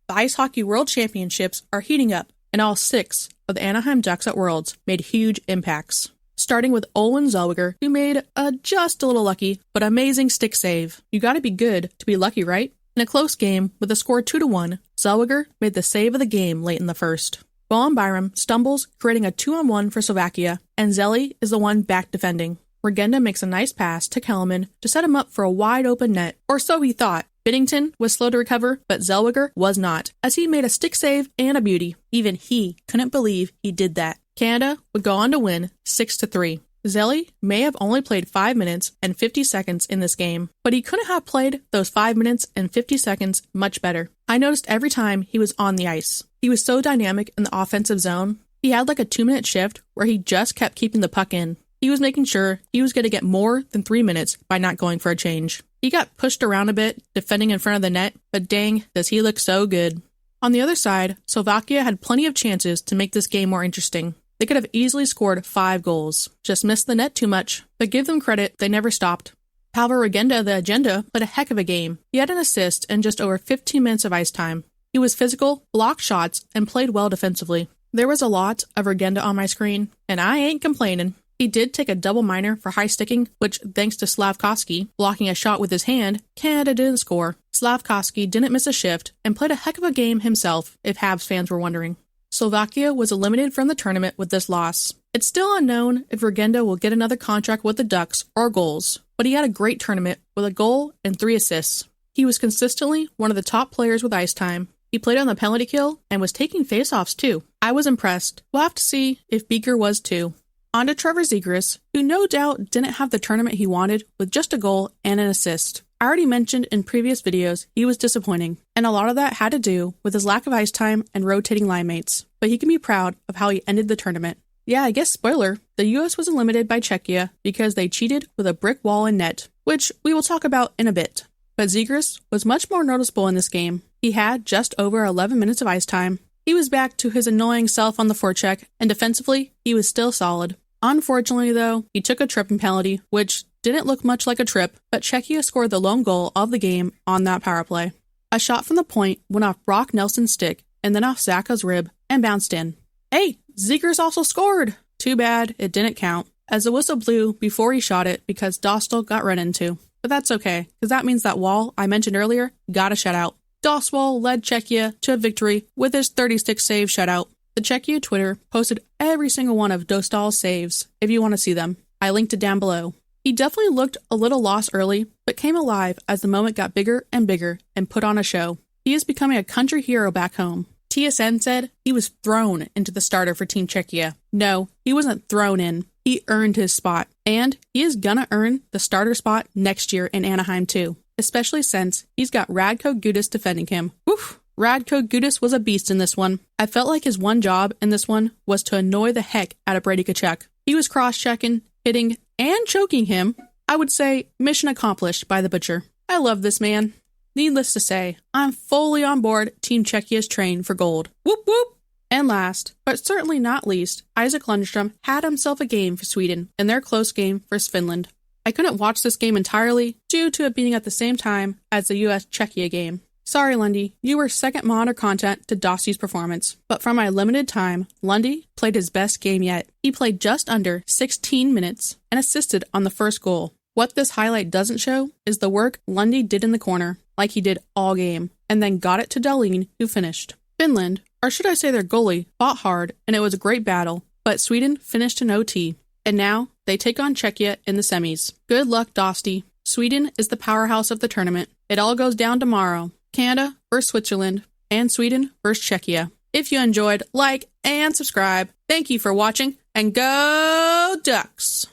The Ice Hockey World Championships are heating up, and all 6 of the Anaheim Ducks at Worlds made huge impacts. Starting with Olen Zellweger, who made a just a little lucky, but amazing stick save. You gotta be good to be lucky, right? In a close game, with a score 2-1, Zellweger made the save of the game late in the first. Bowen Byram stumbles, creating a 2-on-1 for Slovakia, and Zelly is the one back defending. Regenda makes a nice pass to Kellerman to set him up for a wide-open net, or so he thought. Biddington was slow to recover, but Zellweger was not, as he made a stick save and a beauty. Even he couldn't believe he did that. Canada would go on to win 6-3. Zelly may have only played 5 minutes and 50 seconds in this game, but he couldn't have played those 5 minutes and 50 seconds much better. I noticed every time he was on the ice. He was so dynamic in the offensive zone. He had like a 2-minute shift where he just kept keeping the puck in. He was making sure he was going to get more than 3 minutes by not going for a change. He got pushed around a bit, defending in front of the net, but dang, does he look so good. On the other side, Slovakia had plenty of chances to make this game more interesting. They could have easily scored 5 goals. Just missed the net too much, but give them credit, they never stopped. Pavol Regenda, the agenda, played a heck of a game. He had an assist and just over 15 minutes of ice time. He was physical, blocked shots, and played well defensively. There was a lot of Regenda on my screen, and I ain't complaining. He did take a double minor for high sticking, which, thanks to Slavkovsky blocking a shot with his hand, Canada didn't score. Slavkovsky didn't miss a shift and played a heck of a game himself, if Habs fans were wondering. Slovakia was eliminated from the tournament with this loss. It's still unknown if Regenda will get another contract with the Ducks or goals, but he had a great tournament with a goal and 3 assists. He was consistently one of the top players with ice time. He played on the penalty kill and was taking faceoffs too. I was impressed. We'll have to see if Beaker was too. On to Trevor Zegras, who no doubt didn't have the tournament he wanted with just a goal and an assist. I already mentioned in previous videos he was disappointing, and a lot of that had to do with his lack of ice time and rotating line mates. But he can be proud of how he ended the tournament. Yeah, I guess spoiler, the US was eliminated by Czechia because they cheated with a brick wall and net, which we will talk about in a bit. But Zegras was much more noticeable in this game. He had just over 11 minutes of ice time. He was back to his annoying self on the forecheck, and defensively, he was still solid. Unfortunately, though, he took a tripping penalty, which didn't look much like a trip, but Czechia scored the lone goal of the game on that power play. A shot from the point went off Brock Nelson's stick and then off Zaka's rib and bounced in. Hey, Zegras also scored! Too bad it didn't count, as the whistle blew before he shot it because Dostal got run into. But that's okay, because that means that wall I mentioned earlier got a shutout. Dostal led Czechia to a victory with his 30-stick save shutout. The Czechia Twitter posted every single one of Dostal's saves, if you want to see them. I linked it down below. He definitely looked a little lost early, but came alive as the moment got bigger and bigger and put on a show. He is becoming a country hero back home. TSN said he was thrown into the starter for Team Czechia. No, he wasn't thrown in. He earned his spot. And he is gonna earn the starter spot next year in Anaheim too, especially since he's got Radko Gudas defending him. Woof! Radko Gudas was a beast in this one. I felt like his one job in this one was to annoy the heck out of Brady Tkachuk. He was cross-checking, hitting, and choking him. I would say mission accomplished by the Butcher. I love this man. Needless to say, I'm fully on board Team Czechia's train for gold. Whoop whoop! And last, but certainly not least, Isaac Lundestrom had himself a game for Sweden in their close game versus Finland. I couldn't watch this game entirely due to it being at the same time as the US-Czechia game. Sorry, Lundy, you were second monitor content to Dosty's performance, but from my limited time, Lundy played his best game yet. He played just under 16 minutes and assisted on the first goal. What this highlight doesn't show is the work Lundy did in the corner, like he did all game, and then got it to Dahlin, who finished. Finland, or should I say their goalie, fought hard, and it was a great battle, but Sweden finished in OT, and now they take on Czechia in the semis. Good luck, Dosty. Sweden is the powerhouse of the tournament. It all goes down tomorrow. Canada versus Switzerland, and Sweden versus Czechia. If you enjoyed, like and subscribe. Thank you for watching, and go Ducks!